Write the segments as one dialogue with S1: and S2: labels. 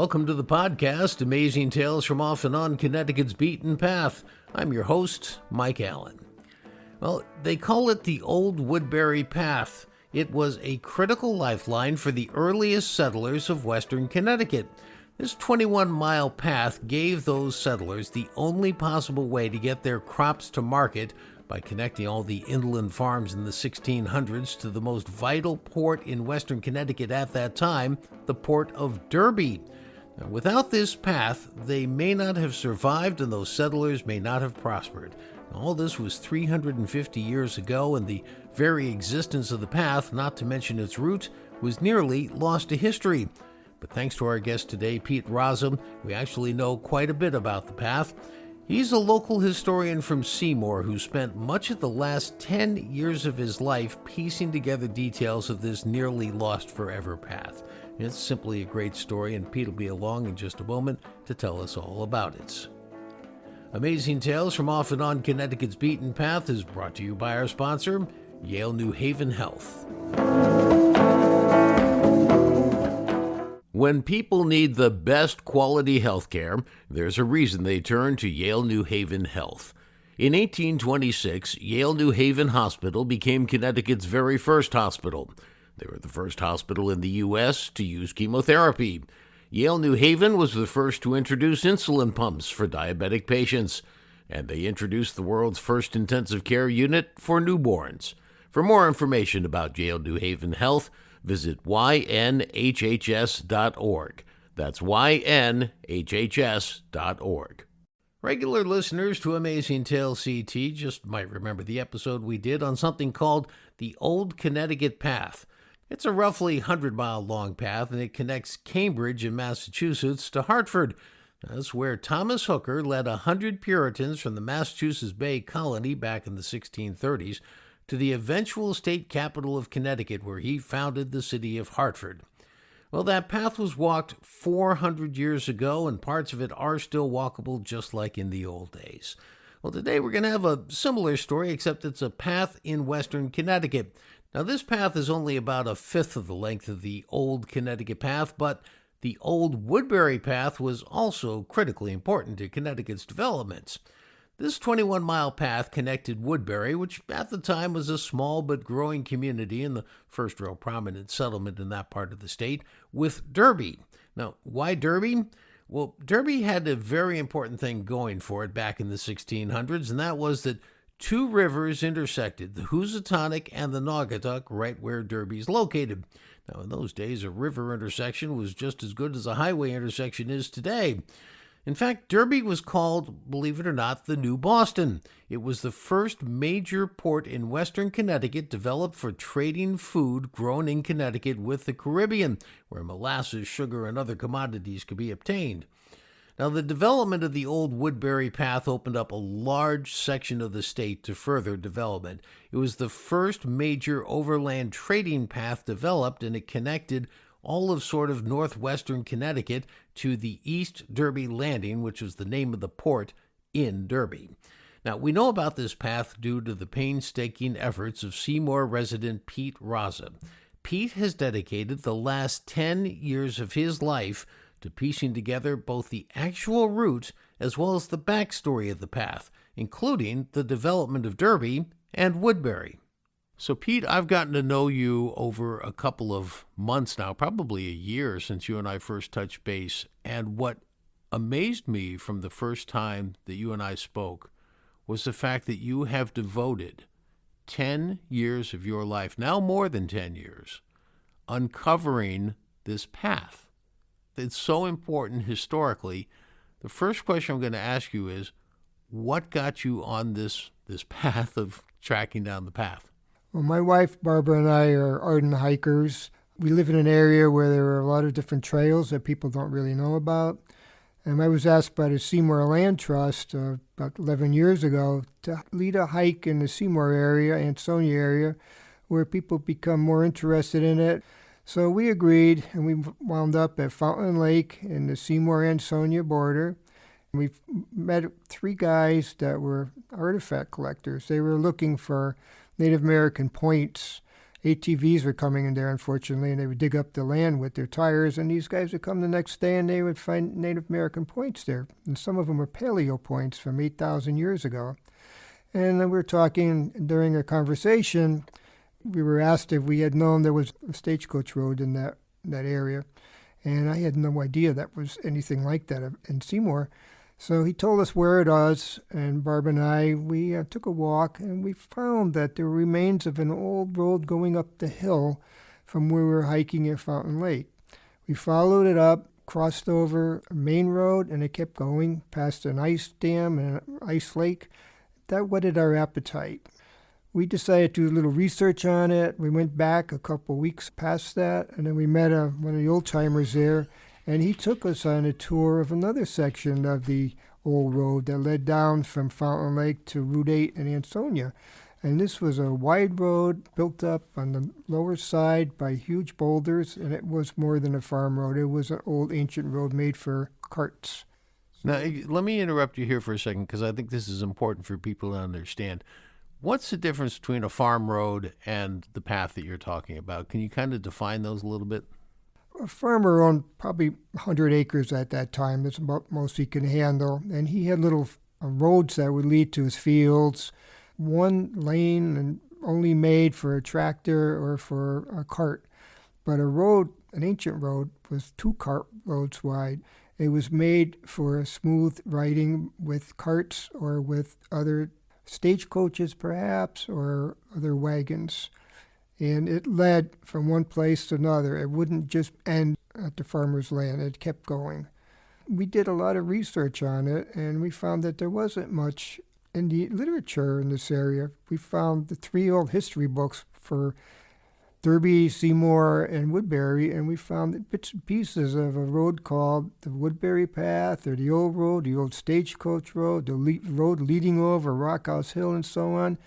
S1: Welcome to the podcast, Amazing Tales from Off and On Connecticut's Beaten Path. I'm your host, Mike Allen. Well, they call it the Old Woodbury Path. It was a critical lifeline for the earliest settlers of western Connecticut. This 21-mile path gave those settlers the only possible way to get their crops to market by connecting all the inland farms in the 1600s to the most vital port in western Connecticut at that time, the port of Derby. Now, without this path, they may not have survived and those settlers may not have prospered. All this was 350 years ago, and the very existence of the path, not to mention its route, was nearly lost to history. But thanks to our guest today, Pete Raza, we actually know quite a bit about the path. He's a local historian from Seymour who spent much of the last 10 years of his life piecing together details of this nearly lost forever path. It's simply a great story, and Pete will be along in just a moment to tell us all about it. Amazing Tales from Off and On Connecticut's Beaten Path is brought to you by our sponsor, Yale New Haven Health. When people need the best quality health care, there's a reason they turn to Yale New Haven Health. In 1826, Yale New Haven Hospital became Connecticut's very first hospital. They were the first hospital in the U.S. to use chemotherapy. Yale New Haven was the first to introduce insulin pumps for diabetic patients, and they introduced the world's first intensive care unit for newborns. For more information about Yale New Haven Health, visit ynhhs.org. That's ynhhs.org. Regular listeners to Amazing Tales CT just might remember the episode we did on something called the Old Connecticut Path. It's a roughly 100-mile-long path, and it connects Cambridge in Massachusetts to Hartford. That's where Thomas Hooker led 100 Puritans from the Massachusetts Bay Colony back in the 1630s to the eventual state capital of Connecticut, where he founded the city of Hartford. Well, that path was walked 400 years ago, and parts of it are still walkable just like in the old days. Well, today we're going to have a similar story, except it's a path in western Connecticut. Now, this path is only about a fifth of the length of the Old Connecticut Path, but the Old Woodbury Path was also critically important to Connecticut's developments. This 21-mile path connected Woodbury, which at the time was a small but growing community and the first real prominent settlement in that part of the state, with Derby. Now, why Derby? Well, Derby had a very important thing going for it back in the 1600s, and that was that two rivers intersected, the Housatonic and the Naugatuck, right where Derby's located. Now, in those days, a river intersection was just as good as a highway intersection is today. In fact, Derby was called, believe it or not, the New Boston. It was the first major port in western Connecticut developed for trading food grown in Connecticut with the Caribbean, where molasses, sugar, and other commodities could be obtained. Now, the development of the Old Woodbury Path opened up a large section of the state to further development. It was the first major overland trading path developed, and it connected all of sort of northwestern Connecticut to the East Derby Landing, which was the name of the port in Derby. Now, we know about this path due to the painstaking efforts of Seymour resident Pete Raza. Pete has dedicated the last 10 years of his life to piecing together both the actual route as well as the backstory of the path, including the development of Derby and Woodbury. So, Pete, I've gotten to know you over a couple of months now, probably a year since you and I first touched base, and what amazed me from the first time that you and I spoke was the fact that you have devoted 10 years of your life, now more than 10 years, uncovering this path. It's so important historically. The first question I'm going to ask you is, what got you on this path of tracking down the path?
S2: Well, my wife, Barbara, and I are ardent hikers. We live in an area where there are a lot of different trails that people don't really know about. And I was asked by the Seymour Land Trust about 11 years ago to lead a hike in the Seymour area, Ansonia area, where people become more interested in it. So we agreed, and we wound up at Fountain Lake in the Seymour-Ansonia border. We met three guys that were artifact collectors. They were looking for Native American points ATVs were coming in there, unfortunately, and they would dig up the land with their tires, and these guys would come the next day and they would find Native American points there. And some of them were paleo points from 8,000 years ago. And we were talking during a conversation, we were asked if we had known there was a stagecoach road in that area. And I had no idea that was anything like that in Seymour. So he told us where it was, and Barb and I, we took a walk, and we found that there were remains of an old road going up the hill from where we were hiking at Fountain Lake. We followed it up, crossed over a main road, and it kept going past an ice dam and an ice lake. That whetted our appetite. We decided to do a little research on it. We went back a couple weeks past that, and then we met one of the old-timers there, and he took us on a tour of another section of the old road that led down from Fountain Lake to Route 8 in Ansonia. And this was a wide road built up on the lower side by huge boulders, and it was more than a farm road. It was an old ancient road made for carts.
S1: Now, let me interrupt you here for a second, because I think this is important for people to understand. What's the difference between a farm road and the path that you're talking about? Can you kind of define those a little bit?
S2: A farmer owned probably 100 acres at that time. That's about most he could handle. And he had little roads that would lead to his fields, one lane and only made for a tractor or for a cart. But a road, an ancient road, was 2 cart roads wide. It was made for a smooth riding with carts or with other stagecoaches perhaps or other wagons. And it led from one place to another. It wouldn't just end at the farmer's land. It kept going. We did a lot of research on it, and we found that there wasn't much in the literature in this area. We found the 3 old history books for Derby, Seymour, and Woodbury, and we found bits and pieces of a road called the Woodbury Path, or the old road, the old stagecoach road, the road leading over Rockhouse Hill, and so on.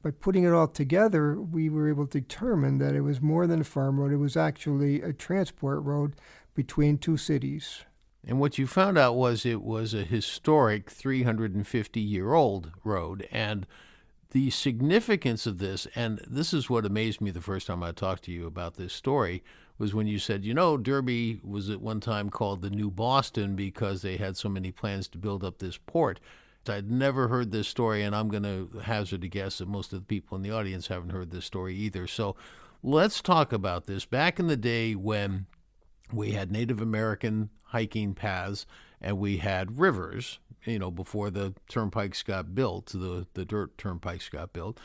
S2: By putting it all together, we were able to determine that it was more than a farm road. It was actually a transport road between 2 cities.
S1: And what you found out was it was a historic 350-year-old road. And the significance of this, and this is what amazed me the first time I talked to you about this story, was when you said, Derby was at one time called the New Boston because they had so many plans to build up this port. I'd never heard this story, and I'm going to hazard a guess that most of the people in the audience haven't heard this story either. So let's talk about this. Back in the day when we had Native American hiking paths and we had rivers, before the turnpikes got built, the dirt turnpikes got built,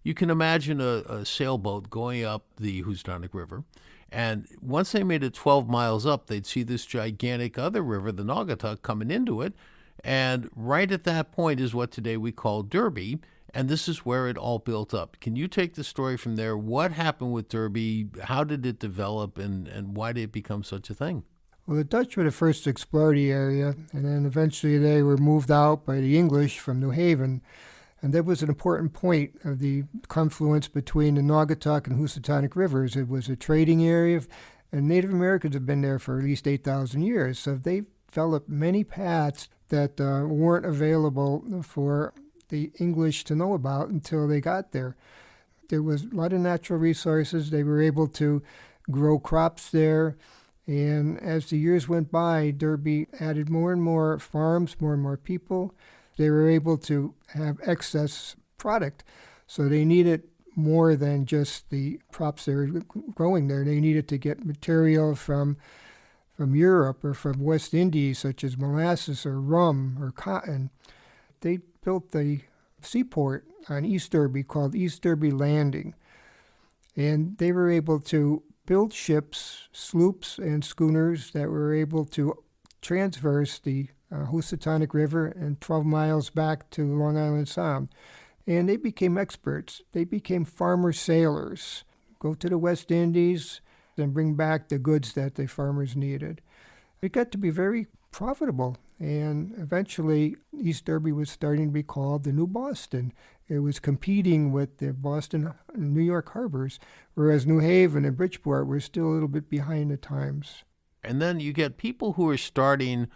S1: you can imagine a sailboat going up the Housatonic River. And once they made it 12 miles up, they'd see this gigantic other river, the Naugatuck, coming into it. And right at that point is what today we call Derby, and this is where it all built up. Can you take the story from there? What happened with Derby? How did it develop, and why did it become such a thing?
S2: Well, the Dutch were the first to explore the area, and then eventually they were moved out by the English from New Haven. And that was an important point of the confluence between the Naugatuck and Housatonic rivers. It was a trading area, and Native Americans have been there for at least 8,000 years. So they developed many paths that weren't available for the English to know about until they got there. There was a lot of natural resources. They were able to grow crops there. And as the years went by, Derby added more and more farms, more and more people. They were able to have excess product. So they needed more than just the crops they were growing there. They needed to get material from Europe or from West Indies, such as molasses or rum or cotton. They built the seaport on East Derby called East Derby Landing. And they were able to build ships, sloops, and schooners that were able to transverse the Housatonic River and 12 miles back to Long Island Sound. And they became experts. They became farmer sailors. Go to the West Indies and bring back the goods that the farmers needed. It got to be very profitable, and eventually East Derby was starting to be called the New Boston. It was competing with the Boston and New York harbors, whereas New Haven and Bridgeport were still a little bit behind the times.
S1: And then you get people who are starting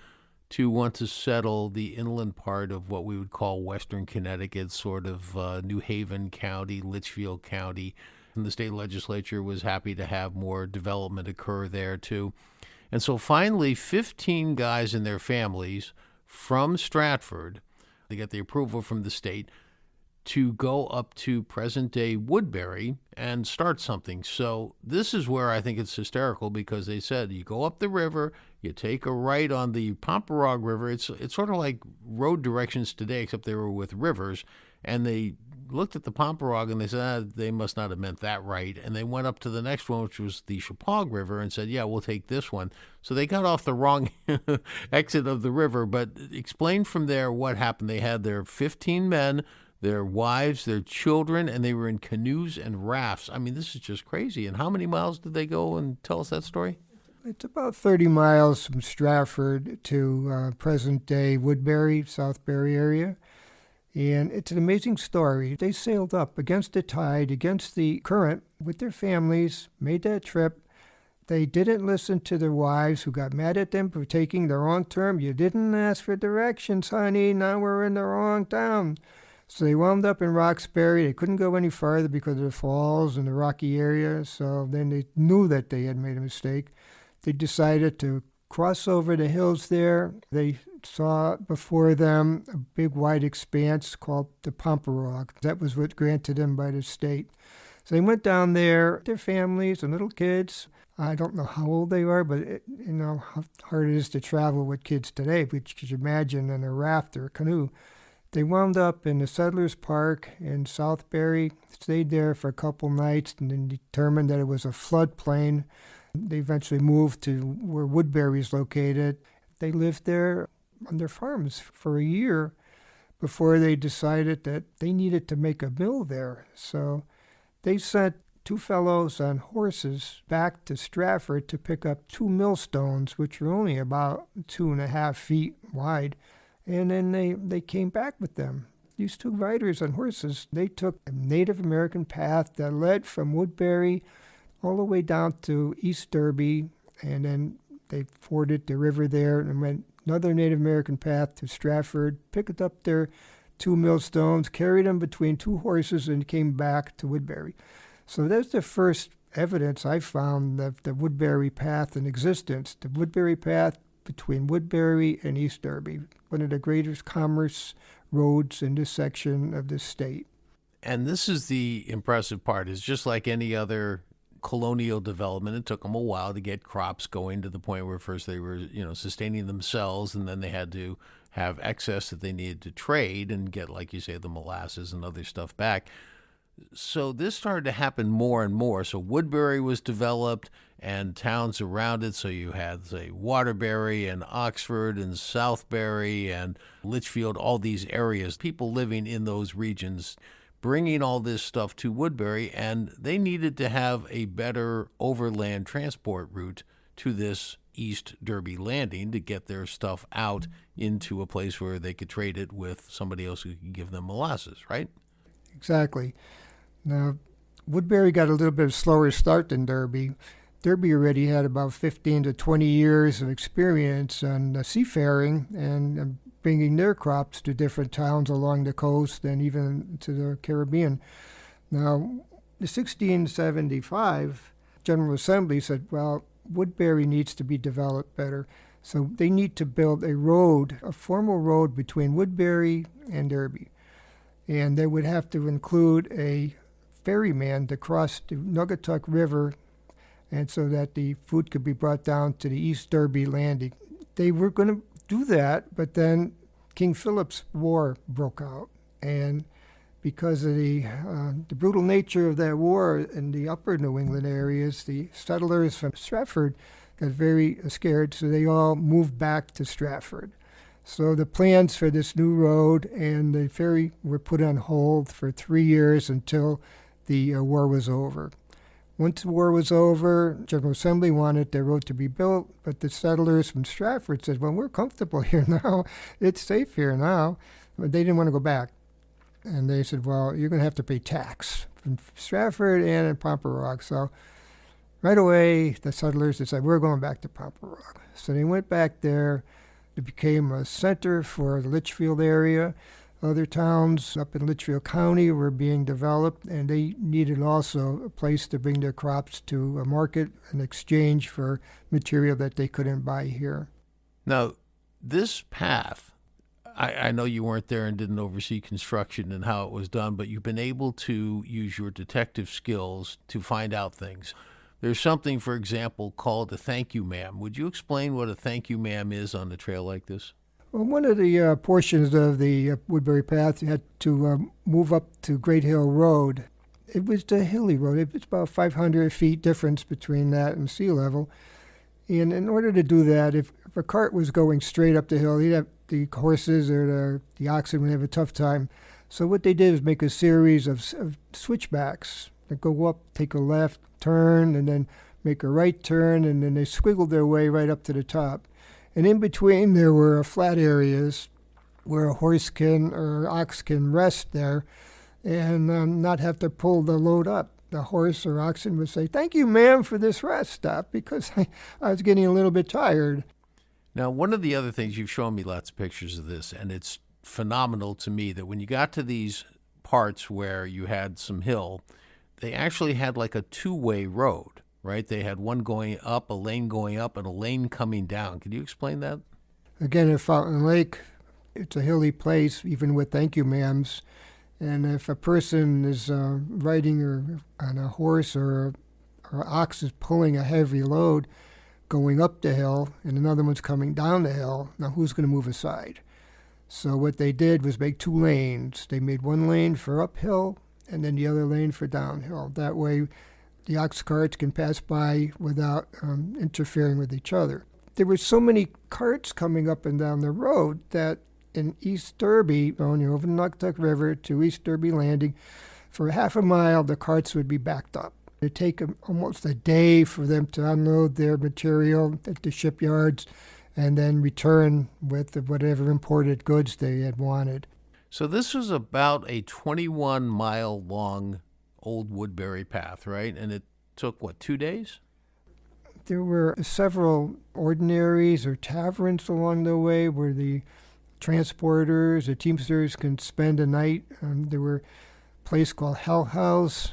S1: to want to settle the inland part of what we would call Western Connecticut, sort of New Haven County, Litchfield County. and the state legislature was happy to have more development occur there too. And so finally, 15 guys and their families from Stratford, they got the approval from the state to go up to present-day Woodbury and start something. So this is where I think it's hysterical, because they said you go up the river, you take a right on the Pomperaug River. It's sort of like road directions today, except they were with rivers. And they looked at the Pomperaug and they said, they must not have meant that right. And they went up to the next one, which was the Chippewa River, and said, yeah, we'll take this one. So they got off the wrong exit of the river. But explain from there what happened. They had their 15 men, their wives, their children, and they were in canoes and rafts. I mean, this is just crazy. And how many miles did they go? And tell us that story.
S2: It's about 30 miles from Stratford to present-day Woodbury, Southbury area. And it's an amazing story. They sailed up against the tide, against the current, with their families, made that trip. They didn't listen to their wives, who got mad at them for taking the wrong turn. You didn't ask for directions, honey. Now we're in the wrong town. So they wound up in Roxbury. They couldn't go any farther because of the falls and the rocky area. So then they knew that they had made a mistake. They decided to cross over the hills there. They saw before them a big wide expanse called the Pomperaug. That was what granted them by the state. So they went down there, their families and little kids. I don't know how old they are, but you know how hard it is to travel with kids today, which you could imagine in a raft or a canoe. They wound up in the Settlers Park in Southbury, stayed there for a couple nights, and then determined that it was a floodplain. They eventually moved to where Woodbury is located. They lived there on their farms for a year before they decided that they needed to make a mill there. So they sent two fellows on horses back to Stratford to pick up two millstones, which were only about 2.5 feet wide. And then they came back with them. These two riders on horses, they took a Native American path that led from Woodbury all the way down to East Derby, and then they forded the river there and went another Native American path to Stratford, picked up their two millstones, carried them between two horses, and came back to Woodbury. So that's the first evidence I found of the Woodbury Path in existence. The Woodbury Path between Woodbury and East Derby, one of the greatest commerce roads in this section of the state.
S1: And this is the impressive part. It's just like any other colonial development. It took them a while to get crops going to the point where first they were, sustaining themselves, and then they had to have excess that they needed to trade and get, like you say, the molasses and other stuff back. So this started to happen more and more. So Woodbury was developed and towns around it. So you had, say, Waterbury and Oxford and Southbury and Litchfield, all these areas, people living in those regions, bringing all this stuff to Woodbury, and they needed to have a better overland transport route to this East Derby landing to get their stuff out into a place where they could trade it with somebody else who could give them molasses, right?
S2: Exactly. Now, Woodbury got a little bit of slower start than Derby. Derby already had about 15 to 20 years of experience on seafaring and bringing their crops to different towns along the coast and even to the Caribbean. Now, in 1675, General Assembly said, well, Woodbury needs to be developed better. So they need to build a road, a formal road between Woodbury and Derby. And they would have to include a ferryman to cross the Naugatuck River, and so that the food could be brought down to the East Derby landing. They were going to do that, but then King Philip's War broke out, and because of the brutal nature of that war in the upper New England areas, the settlers from Stratford got very scared, so they all moved back to Stratford. So the plans for this new road and the ferry were put on hold for 3 years until the war was over. Once the war was over, General Assembly wanted the road to be built, but the settlers from Stratford said, well, we're comfortable here now. It's safe here now. But they didn't want to go back. And they said, well, you're going to have to pay tax from Stratford and in Pomperaug. So right away, the settlers decided, we're going back to Pomperaug. So they went back there. It became a center for the Litchfield area. Other towns up in Litchfield County were being developed, and they needed also a place to bring their crops to a market in exchange for material that they couldn't buy here.
S1: Now, this path, I know you weren't there and didn't oversee construction and how it was done, but you've been able to use your detective skills to find out things. There's something, for example, called a thank you, ma'am. Would you explain what a thank you, ma'am is on a trail like this?
S2: Well, one of the portions of the Woodbury Path, you had to move up to Great Hill Road. It was the hilly road. It's about 500 feet difference between that and sea level. And in order to do that, if a cart was going straight up the hill, you'd have the horses or the oxen would have a tough time. So what they did was make a series of switchbacks that go up, take a left turn, and then make a right turn, and then they squiggled their way right up to the top. And in between, there were flat areas where a horse can or ox can rest there and not have to pull the load up. The horse or oxen would say, "Thank you, ma'am, for this rest stop," because I was getting a little bit tired.
S1: Now, one of the other things, you've shown me lots of pictures of this, and it's phenomenal to me that when you got to these parts where you had some hill, they actually had like a two-way road, right? They had one going up, a lane going up, and a lane coming down. Can you explain that?
S2: Again, at Fountain Lake, it's a hilly place, even with thank you, ma'ams. And if a person is riding on a horse or ox is pulling a heavy load going up the hill and another one's coming down the hill, now who's going to move aside? So what they did was make two lanes. They made one lane for uphill and then the other lane for downhill. That way the ox carts can pass by without interfering with each other. There were so many carts coming up and down the road that in East Derby, going over the Naugatuck River to East Derby Landing, for half a mile the carts would be backed up. It'd take almost a day for them to unload their material at the shipyards and then return with whatever imported goods they had wanted.
S1: So this was about a 21-mile long old Woodbury Path, right? And it took, 2 days?
S2: There were several ordinaries or taverns along the way where the transporters, the teamsters can spend a night. There were a place called Hell House.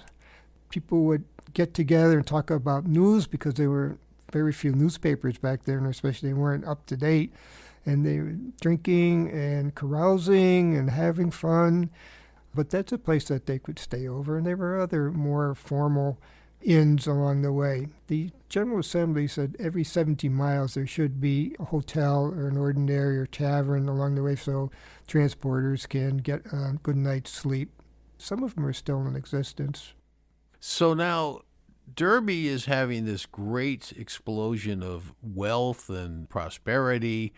S2: People would get together and talk about news because there were very few newspapers back then, especially they weren't up to date. And they were drinking and carousing and having fun. But that's a place that they could stay over. And there were other more formal inns along the way. The General Assembly said every 17 miles there should be a hotel or an ordinary or tavern along the way so transporters can get a good night's sleep. Some of them are still in existence.
S1: So now Derby is having this great explosion of wealth and prosperity,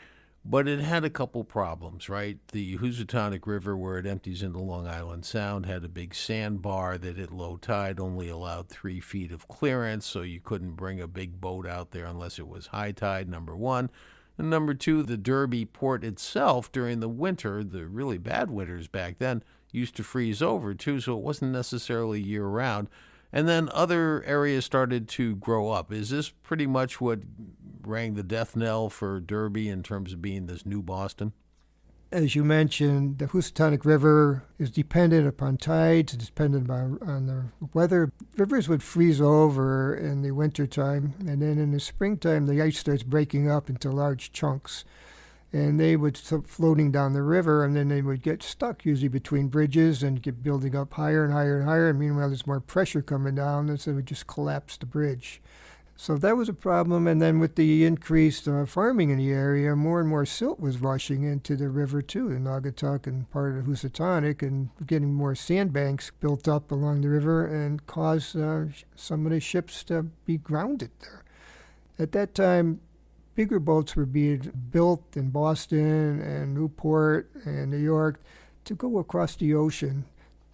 S1: but it had a couple problems, right? The Housatonic River, where it empties into Long Island Sound, had a big sandbar that at low tide only allowed 3 feet of clearance, so you couldn't bring a big boat out there unless it was high tide, number one. And number two, the Derby port itself during the winter, the really bad winters back then, used to freeze over too, so it wasn't necessarily year-round. And then other areas started to grow up. Is this pretty much what rang the death knell for Derby in terms of being this new Boston?
S2: As you mentioned, the Housatonic River is dependent upon tides, it's dependent on the weather. Rivers would freeze over in the wintertime, and then in the springtime, the ice starts breaking up into large chunks. And they would start floating down the river, and then they would get stuck, usually between bridges, and get building up higher and higher and higher. And meanwhile, there's more pressure coming down, and so it would just collapse the bridge. So that was a problem. And then with the increased farming in the area, more and more silt was rushing into the river, too, the Naugatuck and part of the Housatonic, and getting more sandbanks built up along the river and caused some of the ships to be grounded there. At that time, bigger boats were being built in Boston and Newport and New York to go across the ocean.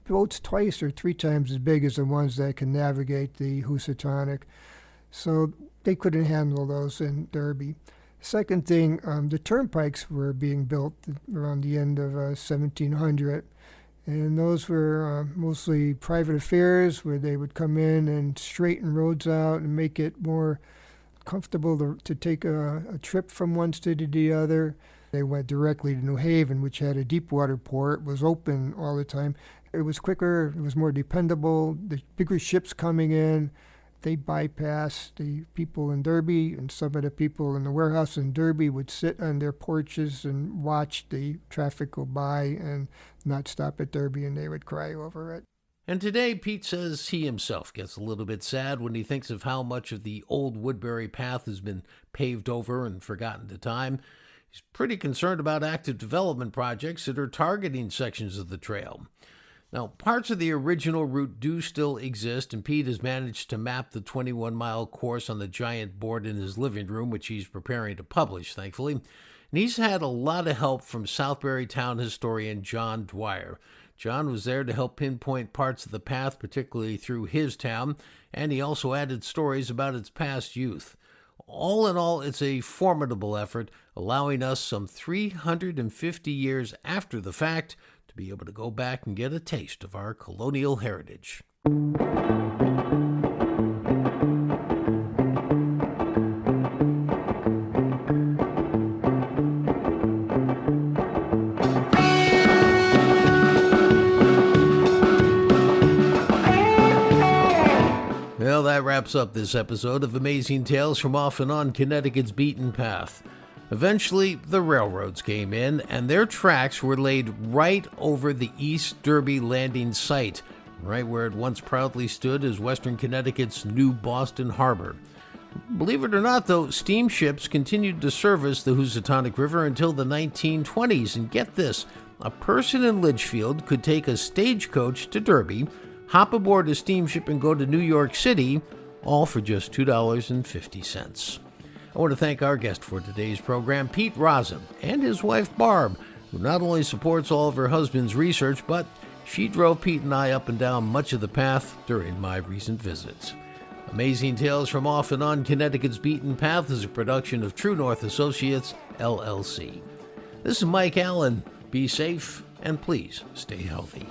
S2: Boats twice or 3 times as big as the ones that can navigate the Housatonic. So they couldn't handle those in Derby. Second thing, the turnpikes were being built around the end of 1700. And those were mostly private affairs where they would come in and straighten roads out and make it more comfortable to take a trip from one city to the other. They went directly to New Haven, which had a deep water port, was open all the time. It was quicker, it was more dependable. The bigger ships coming in, they bypassed the people in Derby, and some of the people in the warehouse in Derby would sit on their porches and watch the traffic go by and not stop at Derby, and they would cry over it.
S1: And today, Pete says he himself gets a little bit sad when he thinks of how much of the old Woodbury Path has been paved over and forgotten to time. He's pretty concerned about active development projects that are targeting sections of the trail. Now, parts of the original route do still exist, and Pete has managed to map the 21-mile course on the giant board in his living room, which he's preparing to publish, thankfully. And he's had a lot of help from Southbury town historian John Dwyer. John was there to help pinpoint parts of the path, particularly through his town, and he also added stories about its past youth. All in all, it's a formidable effort, allowing us some 350 years after the fact to be able to go back and get a taste of our colonial heritage. Well, that wraps up this episode of Amazing Tales from Off and On Connecticut's Beaten Path. Eventually, the railroads came in, and their tracks were laid right over the East Derby landing site, right where it once proudly stood as Western Connecticut's new Boston Harbor. Believe it or not, though, steamships continued to service the Housatonic River until the 1920s, and get this, a person in Litchfield could take a stagecoach to Derby, hop aboard a steamship and go to New York City, all for just $2.50. I want to thank our guest for today's program, Pete Rozum, and his wife Barb, who not only supports all of her husband's research, but she drove Pete and I up and down much of the path during my recent visits. Amazing Tales from Off and On Connecticut's Beaten Path is a production of True North Associates, LLC. This is Mike Allen. Be safe, and please stay healthy.